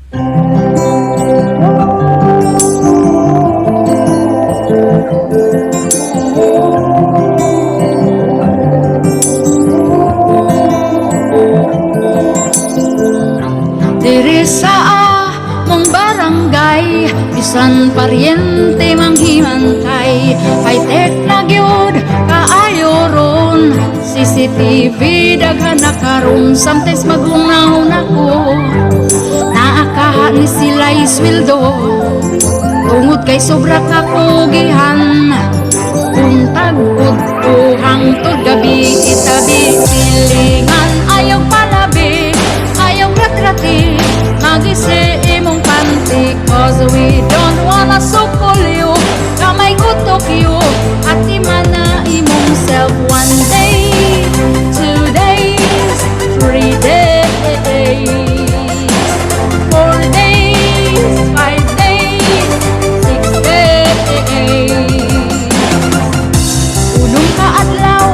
Diri sa mong barangay, bisan paryente manghimantay, high-tech na gyud kaayo ron. CCTV daghan na karon, sometimes magunahon ako. Naakaha ni sila isweldo, tungod kay sobra kapugihan. Kung tagod ko hangtod gabi, itabi silingan, ayaw palabi, ayaw ratrati, magisi imong panty. Cause we don't wanna sukol you, kamay utok you, at imana imong self. 1 day, 2 days, 3 days, 4 days, 5 days, 6 days. Unong kaadlaw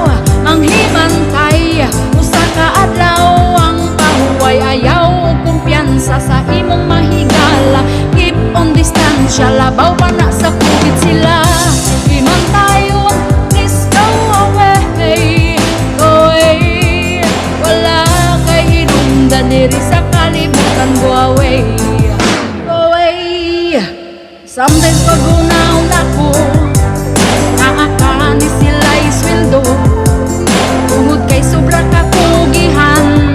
ang himantay, usa ka adlaw ang pahuway. Ayaw kumpiyansa sa imong mahigala, keep on distansya, labaw pa na sa COVID sila. Himantayon, please go away, go away. Wala kay hinungdan diri sa kalibutan, go away, go away. Sometimes pagunahon ako, naakahan ni sila isweldo, tungod kay sobra kapugihan.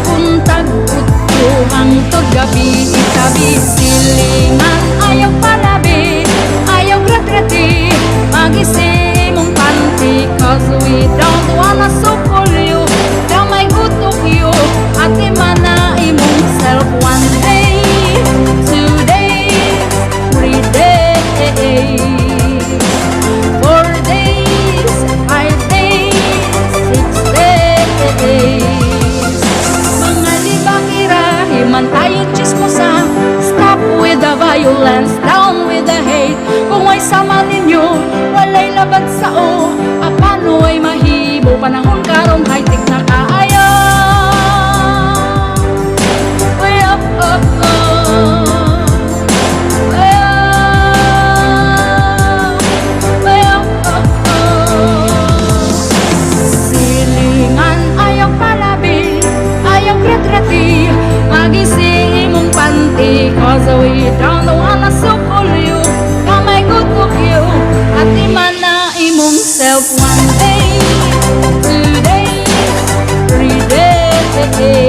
Kung tagod ko hangtod gabi, itabi silingan, ayaw palabi, ayaw gratrati, magisi mong panty. Cause we don't wanna sukol you, kamay utok you, at imana imong self. 1 day, 2 days, 3 days, 4 days, 5 days, 6 days. Mga libakira, himantayon chismosa, stop with the violence, down with the hate. Kung ay sama ninyo, walay laban sa o, apano ay mahibo, panahon karon high-tech na kaayo. Way up, up, up. Silingan, ayaw palabi, ayaw gratrati, magisi imong panty. Cause we don't wanna sukol you, kamay gutok you, at imana imong self. 1 day, 2 days, 3 days.